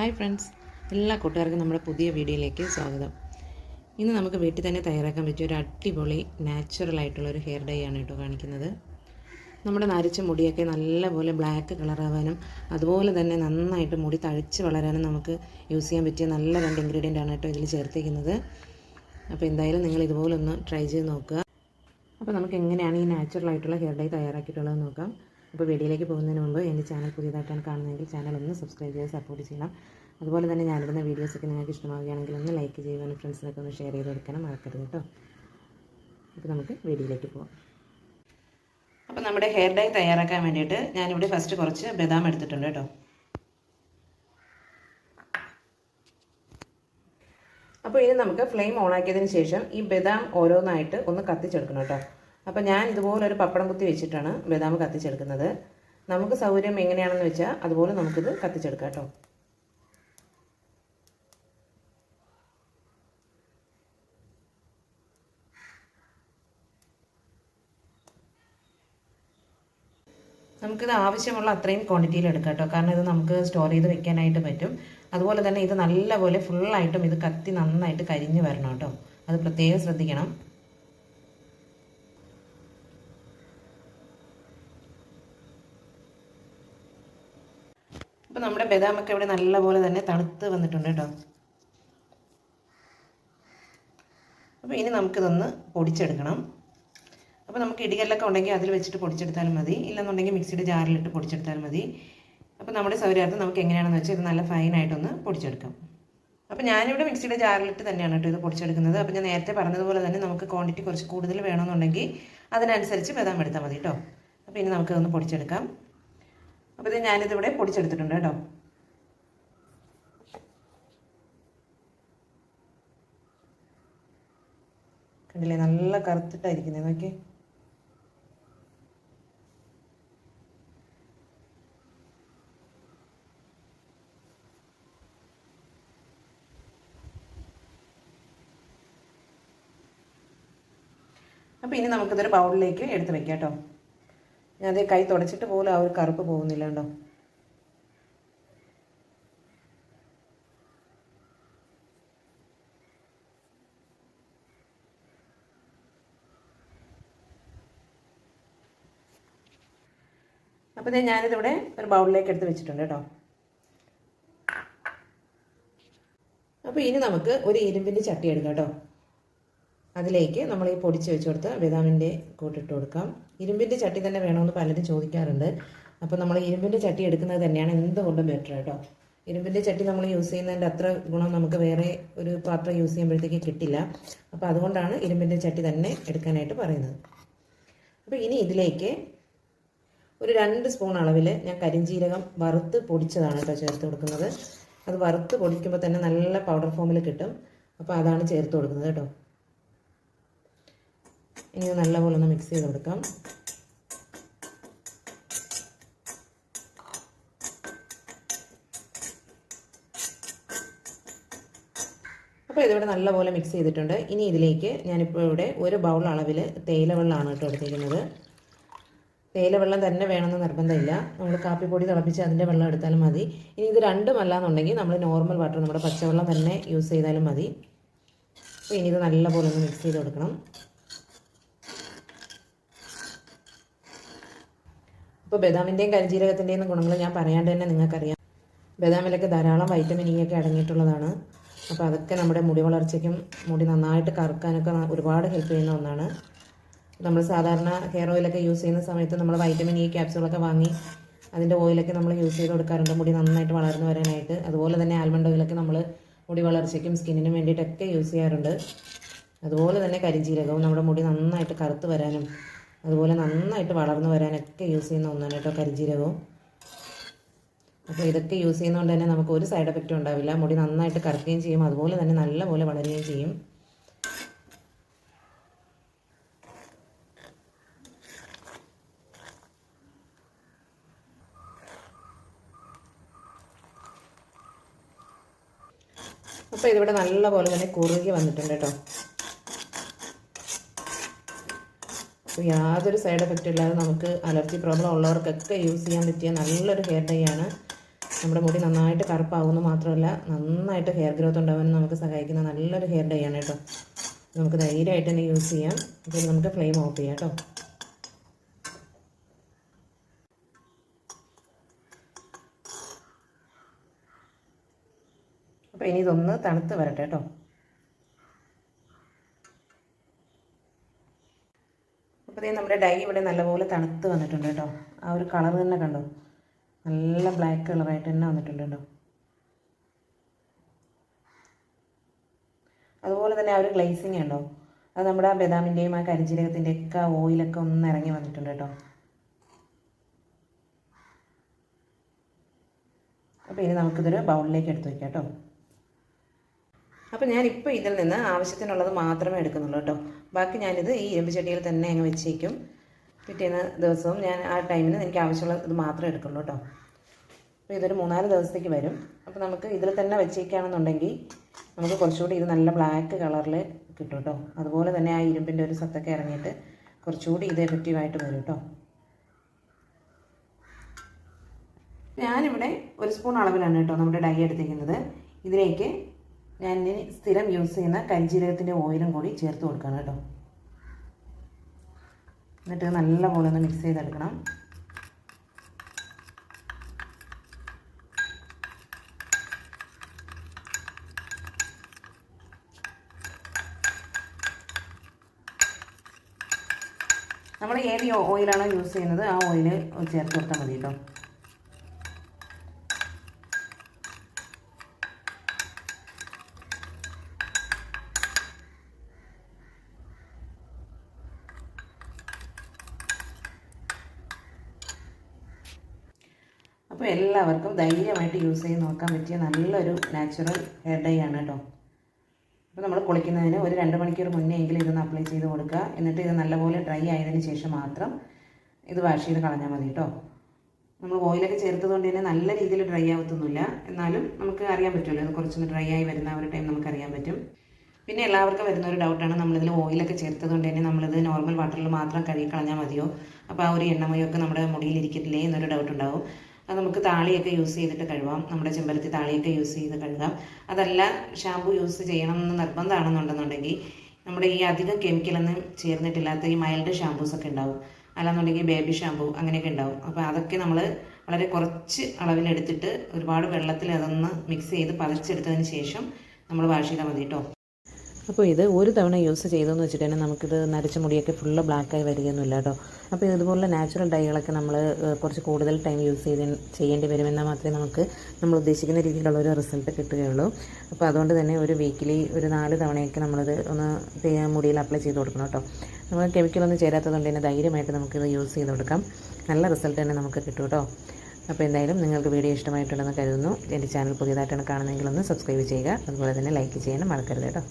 Hi friends, എല്ലാ കൂട്ടുകാർക്കും നമ്മുടെ പുതിയ വീഡിയോയിലേക്ക് സ്വാഗതം. ഇന്ന് നമുക്ക് വീട്ടിൽ തന്നെ തയ്യാറാക്കാൻ പറ്റിയ ഒരു അടിപൊളി നാച്ചുറൽ ആയിട്ടുള്ളൊരു ഹെയർ ഡൈ ആണ് കേട്ടോ കാണിക്കുന്നത്. നമ്മുടെ നരച്ച മുടിയൊക്കെ നല്ലപോലെ ബ്ലാക്ക് കളറാവാനും അതുപോലെ തന്നെ നന്നായിട്ട് മുടി തഴച്ച് വളരാനും നമുക്ക് യൂസ് ചെയ്യാൻ പറ്റിയ നല്ല 2 ഇൻഗ്രീഡിയൻ്റ് ആണ് കേട്ടോ ഇതിൽ ചേർത്തിരിക്കുന്നത്. അപ്പോൾ എന്തായാലും നിങ്ങൾ ഇതുപോലെ ഒന്ന് ട്രൈ ചെയ്ത് നോക്കുക. അപ്പോൾ നമുക്ക് എങ്ങനെയാണ് ഈ നാച്ചുറൽ ആയിട്ടുള്ള ഹെയർ ഡൈ തയ്യാറാക്കിയിട്ടുള്ളത് നോക്കാം. അപ്പോൾ വീഡിയോയിലേക്ക് പോകുന്നതിന് മുമ്പ് എൻ്റെ ചാനൽ പുതിയതായിട്ടാണ് കാണുന്നതെങ്കിൽ ചാനൽ ഒന്ന് സബ്സ്ക്രൈബ് ചെയ്ത് സപ്പോർട്ട് ചെയ്യണം. അതുപോലെ തന്നെ ഞാനിടുന്ന വീഡിയോസൊക്കെ നിങ്ങൾക്ക് ഇഷ്ടമാവുകയാണെങ്കിൽ ഒന്ന് ലൈക്ക് ചെയ്യുവാനും ഫ്രണ്ട്സിനൊക്കെ ഒന്ന് ഷെയർ ചെയ്ത് കൊടുക്കണം മറക്കരുത് കേട്ടോ. അപ്പോൾ നമുക്ക് വീഡിയോയിലേക്ക് പോകാം. അപ്പോൾ നമ്മുടെ ഹെയർ ഡൈ തയ്യാറാക്കാൻ വേണ്ടിയിട്ട് ഞാനിവിടെ ഫസ്റ്റ് കുറച്ച് ബദാം എടുത്തിട്ടുണ്ട് കേട്ടോ. അപ്പോൾ ഇനി നമുക്ക് ഫ്ലെയിം ഓണാക്കിയതിന് ശേഷം ഈ ബദാം ഓരോന്നായിട്ട് ഒന്ന് കത്തിച്ചെടുക്കണം കേട്ടോ. അപ്പോൾ ഞാൻ ഇതുപോലൊരു പപ്പടം കുത്തി വെച്ചിട്ടാണ് ബദാം കത്തിച്ചെടുക്കുന്നത്. നമുക്ക് സൗകര്യം എങ്ങനെയാണെന്ന് വെച്ചാൽ അതുപോലെ നമുക്കിത് കത്തിച്ചെടുക്കാം കേട്ടോ. നമുക്കിത് ആവശ്യമുള്ള അത്രയും ക്വാണ്ടിറ്റിയിൽ എടുക്കാം കേട്ടോ. കാരണം ഇത് നമുക്ക് സ്റ്റോർ ചെയ്ത് വെക്കാനായിട്ട് പറ്റും. അതുപോലെ തന്നെ ഇത് നല്ലപോലെ ഫുള്ളായിട്ടും ഇത് കത്തി നന്നായിട്ട് കരിഞ്ഞ് വരണം കേട്ടോ. അത് പ്രത്യേകം ശ്രദ്ധിക്കണം. അപ്പോൾ നമ്മുടെ ബദാമൊക്കെ ഇവിടെ നല്ലപോലെ തന്നെ തണുത്ത് വന്നിട്ടുണ്ട് കേട്ടോ. അപ്പോൾ ഇനി നമുക്കിതൊന്ന് പൊടിച്ചെടുക്കണം. അപ്പോൾ നമുക്ക് ഇടികല്ലൊക്കെ ഉണ്ടെങ്കിൽ അതിൽ വെച്ചിട്ട് പൊടിച്ചെടുത്താലും മതി, ഇല്ലെന്നുണ്ടെങ്കിൽ മിക്സിയുടെ ജാറിലിട്ട് പൊടിച്ചെടുത്താലും മതി. അപ്പോൾ നമ്മുടെ സൗകര്യാർത്ഥം നമുക്ക് എങ്ങനെയാണെന്ന് വെച്ചാൽ ഇത് നല്ല ഫൈനായിട്ടൊന്ന് പൊടിച്ചെടുക്കാം. അപ്പോൾ ഞാനിവിടെ മിക്സിയുടെ ജാറിലിട്ട് തന്നെയാണ് കേട്ടോ ഇത് പൊടിച്ചെടുക്കുന്നത്. അപ്പോൾ ഞാൻ നേരത്തെ പറഞ്ഞതുപോലെ തന്നെ നമുക്ക് ക്വാണ്ടിറ്റി കുറച്ച് കൂടുതൽ വേണമെന്നുണ്ടെങ്കിൽ അതിനനുസരിച്ച് ബദാം എടുത്താൽ മതി കേട്ടോ. അപ്പോൾ ഇനി നമുക്കതൊന്ന് പൊടിച്ചെടുക്കാം. അപ്പോൾ ഇത് ഞാനിതിവിടെ പൊടിച്ചെടുത്തിട്ടുണ്ട് കേട്ടോ. കണ്ടില്ലേ, നല്ല കറുത്തിട്ടായിരിക്കുന്നത് നോക്കി. അപ്പോൾ ഇനി നമുക്കിതൊരു ബൗളിലേക്ക് എടുത്ത് വെക്കാം കേട്ടോ. ഞാൻ അതേ കൈ തുടച്ചിട്ട് പോലും ആ ഒരു കറുപ്പ് പോകുന്നില്ല കേട്ടോ. അപ്പോൾ ഞാനിതിവിടെ ഒരു ബൗളിലേക്ക് എടുത്ത് വെച്ചിട്ടുണ്ട് കേട്ടോ. അപ്പോൾ ഇനി നമുക്ക് ഒരു ഇരുമ്പിൻ്റെ ചട്ടി എടുക്കാം കേട്ടോ. അതിലേക്ക് നമ്മൾ ഈ പൊടിച്ച് വെച്ച് കൊടുത്ത ബദാമിൻ്റെ കൂട്ടിട്ട് കൊടുക്കാം. ഇരുമ്പിൻ്റെ ചട്ടി തന്നെ വേണമെന്ന് പലരും ചോദിക്കാറുണ്ട്. അപ്പോൾ നമ്മൾ ഇരുമ്പിൻ്റെ ചട്ടി എടുക്കുന്നത് തന്നെയാണ് എന്തുകൊണ്ടും ബെറ്റർ കേട്ടോ. ഇരുമ്പിൻ്റെ ചട്ടി നമ്മൾ യൂസ് ചെയ്യുന്നതിൻ്റെ അത്ര ഗുണം നമുക്ക് വേറെ ഒരു പാത്രം യൂസ് ചെയ്യുമ്പോഴത്തേക്ക് കിട്ടില്ല. അപ്പോൾ അതുകൊണ്ടാണ് ഇരുമ്പിൻ്റെ ചട്ടി തന്നെ എടുക്കാനായിട്ട് പറയുന്നത്. അപ്പോൾ ഇനി ഇതിലേക്ക് ഒരു 2 സ്പൂൺ അളവിൽ ഞാൻ കരിഞ്ജീരകം വറുത്ത് പൊടിച്ചതാണ് കേട്ടോ ചേർത്ത് കൊടുക്കുന്നത്. അത് വറുത്ത് പൊടിക്കുമ്പോൾ തന്നെ നല്ല പൗഡർ ഫോമിൽ കിട്ടും. അപ്പോൾ അതാണ് ചേർത്ത് കൊടുക്കുന്നത് കേട്ടോ. ഇനി നല്ലപോലെ ഒന്ന് മിക്സ് ചെയ്ത് കൊടുക്കാം. അപ്പോൾ ഇതിവിടെ നല്ലപോലെ മിക്സ് ചെയ്തിട്ടുണ്ട്. ഇനി ഇതിലേക്ക് ഞാനിപ്പോൾ ഇവിടെ 1 ബൗൾ അളവിൽ തേയിലവെള്ളമാണ് കേട്ടോ എടുത്തിരിക്കുന്നത്. തേയിലവെള്ളം തന്നെ വേണമെന്ന് നിർബന്ധമില്ല. നമ്മൾ കാപ്പിപ്പൊടി തിളപ്പിച്ച് അതിൻ്റെ വെള്ളം എടുത്താലും മതി. ഇനി ഇത് രണ്ടുമല്ല എന്നുണ്ടെങ്കിൽ നമ്മൾ നോർമൽ വാട്ടർ നമ്മുടെ പച്ചവെള്ളം തന്നെ യൂസ് ചെയ്താലും മതി. അപ്പോൾ ഇനി ഇത് നല്ലപോലെ ഒന്ന് മിക്സ് ചെയ്ത് കൊടുക്കണം. അപ്പോൾ ബദാമിൻ്റെയും കരിഞ്ജീരകത്തിൻ്റെയും ഗുണങ്ങൾ ഞാൻ പറയാണ്ട് തന്നെ നിങ്ങൾക്കറിയാം. ബദാമിലൊക്കെ ധാരാളം വൈറ്റമിൻ ഇ ഒക്കെ അടങ്ങിയിട്ടുള്ളതാണ്. അപ്പോൾ അതൊക്കെ നമ്മുടെ മുടി വളർച്ചയ്ക്കും മുടി നന്നായിട്ട് കറുക്കാനൊക്കെ ഒരുപാട് ഹെൽപ്പ് ചെയ്യുന്ന ഒന്നാണ്. നമ്മൾ സാധാരണ ഹെയർ ഓയിലൊക്കെ യൂസ് ചെയ്യുന്ന സമയത്ത് നമ്മൾ വൈറ്റമിൻ ഇ ക്യാപ്സ്യൂളൊക്കെ വാങ്ങി അതിൻ്റെ ഓയിലൊക്കെ നമ്മൾ യൂസ് ചെയ്ത് കൊടുക്കാറുണ്ട് മുടി നന്നായിട്ട് വളർന്നു വരാനായിട്ട്. അതുപോലെ തന്നെ ആൽമണ്ട് ഓയിലൊക്കെ നമ്മൾ മുടി വളർച്ചയ്ക്കും സ്കിന്നിനും വേണ്ടിയിട്ടൊക്കെ യൂസ് ചെയ്യാറുണ്ട്. അതുപോലെ തന്നെ കരിഞ്ജീരകവും നമ്മുടെ മുടി നന്നായിട്ട് കറുത്ത് വരാനും അതുപോലെ നന്നായിട്ട് വളർന്നു വരാനൊക്കെ യൂസ് ചെയ്യുന്ന ഒന്നാണ് കേട്ടോ കരിഞ്ജീരകവും. അപ്പോൾ ഇതൊക്കെ യൂസ് ചെയ്യുന്നതുകൊണ്ട് തന്നെ നമുക്ക് ഒരു സൈഡ് എഫക്റ്റും ഉണ്ടാവില്ല. മുടി നന്നായിട്ട് കറുക്കുകയും ചെയ്യും, അതുപോലെ തന്നെ നല്ലപോലെ വളരുകയും ചെയ്യും. അപ്പോൾ ഇതിവിടെ നല്ലപോലെ തന്നെ കുറുകി വന്നിട്ടുണ്ട് കേട്ടോ. അപ്പോൾ യാതൊരു സൈഡ് എഫക്റ്റ് ഇല്ലാതെ നമുക്ക് അലർജി പ്രോബ്ലം ഉള്ളവർക്കൊക്കെ യൂസ് ചെയ്യാൻ പറ്റിയ നല്ലൊരു ഹെയർ ഡൈ ആണ്. നമ്മുടെ മുടി നന്നായിട്ട് കറുപ്പാവുമെന്ന് മാത്രമല്ല നന്നായിട്ട് ഹെയർ ഗ്രോത്ത് ഉണ്ടാവാൻ നമുക്ക് സഹായിക്കുന്ന നല്ലൊരു ഹെയർ ഡൈ ആണ് കേട്ടോ. നമുക്ക് ധൈര്യമായിട്ട് തന്നെ യൂസ് ചെയ്യാം. അപ്പോൾ നമുക്ക് ഫ്ലെയിം ഓഫ് ചെയ്യാം കേട്ടോ. അപ്പോൾ ഇനി ഇതൊന്ന് തണുത്ത് വരട്ടെ കേട്ടോ. അപ്പോൾ നമ്മുടെ ഡൈ ഇവിടെ നല്ലപോലെ തണുത്ത് വന്നിട്ടുണ്ട് കേട്ടോ. ആ ഒരു കളർ തന്നെ കണ്ടോ, നല്ല ബ്ലാക്ക് കളറായിട്ട് തന്നെ വന്നിട്ടുണ്ട് കേട്ടോ. അതുപോലെ തന്നെ ആ ഒരു ഗ്ലേസിങ് ഉണ്ടോ, അത് നമ്മുടെ ആ ബദാമിൻ്റെയും ആ കരിഞ്ജീരകത്തിൻ്റെയൊക്കെ ഓയിലൊക്കെ ഒന്ന് ഇറങ്ങി വന്നിട്ടുണ്ട് കേട്ടോ. അപ്പോൾ ഇനി നമുക്കിതൊരു ബൗളിലേക്ക് എടുത്ത് വയ്ക്കാം കേട്ടോ. അപ്പോൾ ഞാനിപ്പോൾ ഇതിൽ നിന്ന് ആവശ്യത്തിനുള്ളത് മാത്രമേ എടുക്കുന്നുള്ളൂ കേട്ടോ. ബാക്കി ഞാനിത് ഈ ഇരുമ്പ് ചട്ടിയിൽ തന്നെ അങ്ങ് വെച്ചേക്കും. പിറ്റേന്ന് ദിവസവും ഞാൻ ആ ടൈമിന് എനിക്ക് ആവശ്യമുള്ള ഇത് മാത്രമേ എടുക്കുള്ളൂ കേട്ടോ. അപ്പോൾ ഇതൊരു 3-4 ദിവസത്തേക്ക് വരും. അപ്പോൾ നമുക്ക് ഇതിൽ തന്നെ വെച്ചേക്കുകയാണെന്നുണ്ടെങ്കിൽ നമുക്ക് കുറച്ചുകൂടി ഇത് നല്ല ബ്ലാക്ക് കളറിൽ കിട്ടും കേട്ടോ. അതുപോലെ തന്നെ ആ ഇരുമ്പിൻ്റെ ഒരു സത്തൊക്കെ ഇറങ്ങിയിട്ട് കുറച്ചുകൂടി ഇത് എഫക്റ്റീവായിട്ട് വരും കേട്ടോ. ഞാനിവിടെ 1 സ്പൂൺ അളവിലാണ് കേട്ടോ നമ്മുടെ ഡൈ എടുത്തിരിക്കുന്നത്. ഇതിലേക്ക് ഞാൻ ഇനി സ്ഥിരം യൂസ് ചെയ്യുന്ന കരിഞ്ജീരകത്തിൻ്റെ ഓയിലും കൂടി ചേർത്ത് കൊടുക്കണം കേട്ടോ. എന്നിട്ട് നല്ലപോലെ ഒന്ന് മിക്സ് ചെയ്തെടുക്കണം. നമ്മൾ ഏത് ഓയിലാണോ യൂസ് ചെയ്യുന്നത് ആ ഓയിൽ ചേർത്ത് കൊടുത്താൽ മതി കേട്ടോ. അപ്പോൾ എല്ലാവർക്കും ധൈര്യമായിട്ട് യൂസ് ചെയ്ത് നോക്കാൻ പറ്റിയ നല്ലൊരു നാച്ചുറൽ ഹെയർ ഡൈ ആണ് കേട്ടോ. അപ്പോൾ നമ്മൾ കുളിക്കുന്നതിന് ഒരു 2 മണിക്കൂർ മുന്നേ എങ്കിലും ഇതൊന്ന് അപ്ലൈ ചെയ്ത് കൊടുക്കുക. എന്നിട്ട് ഇത് നല്ലപോലെ ഡ്രൈ ആയതിന് ശേഷം മാത്രം ഇത് വാഷ് ചെയ്ത് കളഞ്ഞാൽ മതി കേട്ടോ. നമ്മൾ ഓയിലൊക്കെ ചേർത്തതുകൊണ്ട് തന്നെ നല്ല രീതിയിൽ ഡ്രൈ ആവത്തൊന്നുമില്ല. എന്നാലും നമുക്ക് അറിയാൻ പറ്റുമല്ലോ, ഇത് കുറച്ചൊന്ന് ഡ്രൈ ആയി വരുന്ന ആ ഒരു ടൈം നമുക്കറിയാൻ പറ്റും. പിന്നെ എല്ലാവർക്കും വരുന്നൊരു ഡൗട്ടാണ്, നമ്മളിതിൽ ഓയിലൊക്കെ ചേർത്തതുകൊണ്ട് തന്നെ നമ്മളിത് നോർമൽ വാട്ടറിൽ മാത്രം കഴുകി കളഞ്ഞാൽ മതിയോ, അപ്പോൾ ആ ഒരു എണ്ണമയൊക്കെ നമ്മുടെ മുടിയിലിരിക്കില്ലേ എന്നൊരു ഡൗട്ട് ഉണ്ടാവും. അത് നമുക്ക് താളിയൊക്കെ യൂസ് ചെയ്തിട്ട് കഴുകാം. നമ്മുടെ ചെമ്പരത്തി താളിയൊക്കെ യൂസ് ചെയ്ത് കഴുകാം. അതല്ല ഷാമ്പു യൂസ് ചെയ്യണം എന്ന് നിർബന്ധമാണെന്നുണ്ടെന്നുണ്ടെങ്കിൽ നമ്മുടെ ഈ അധികം കെമിക്കലൊന്നും ചേർന്നിട്ടില്ലാത്ത ഈ മൈൽഡ് ഷാമ്പൂസൊക്കെ ഉണ്ടാവും. അല്ലാന്നുണ്ടെങ്കിൽ ബേബി ഷാമ്പൂ അങ്ങനെയൊക്കെ ഉണ്ടാവും. അപ്പോൾ അതൊക്കെ നമ്മൾ വളരെ കുറച്ച് അളവിലെടുത്തിട്ട് ഒരുപാട് വെള്ളത്തിൽ അതൊന്ന് മിക്സ് ചെയ്ത് പതച്ചെടുത്തതിന് ശേഷം നമ്മൾ വാഷ് ചെയ്താൽ മതി കേട്ടോ. അപ്പോൾ ഇത് ഒരു തവണ യൂസ് ചെയ്തെന്ന് വെച്ചിട്ട് തന്നെ നമുക്കിത് നരച്ച മുടിയൊക്കെ ഫുള്ള് ബ്ലാക്കായി വരികയൊന്നുമില്ല കേട്ടോ. അപ്പോൾ ഇതുപോലുള്ള നാച്ചുറൽ ഡൈകളൊക്കെ നമ്മൾ കുറച്ച് കൂടുതൽ ടൈം ചെയ്യേണ്ടി വരുമെന്നാൽ മാത്രമേ നമുക്ക് നമ്മൾ ഉദ്ദേശിക്കുന്ന രീതിയിലുള്ള ഒരു റിസൾട്ട് കിട്ടുകയുള്ളൂ. അപ്പോൾ അതുകൊണ്ട് തന്നെ ഒരു വീക്കിലി ഒരു 4 തവണയൊക്കെ നമ്മളിത് ഒന്ന് മുടിയിൽ അപ്ലൈ ചെയ്ത് കൊടുക്കണം കേട്ടോ. നമ്മൾ കെമിക്കലൊന്നും ചേരാത്തതുകൊണ്ട് തന്നെ ധൈര്യമായിട്ട് നമുക്കിത് യൂസ് ചെയ്ത് കൊടുക്കാം. നല്ല റിസൾട്ട് തന്നെ നമുക്ക് കിട്ടും കേട്ടോ. അപ്പോൾ എന്തായാലും നിങ്ങൾക്ക് വീഡിയോ ഇഷ്ടമായിട്ടുണ്ടെന്ന് കരുതുന്നു. എൻ്റെ ചാനൽ പുതിയതായിട്ടാണ് കാണുന്നതെങ്കിൽ ഒന്ന് സബ്സ്ക്രൈബ് ചെയ്യുക. അതുപോലെ തന്നെ ലൈക്ക് ചെയ്യാനും മറക്കരുത് കേട്ടോ.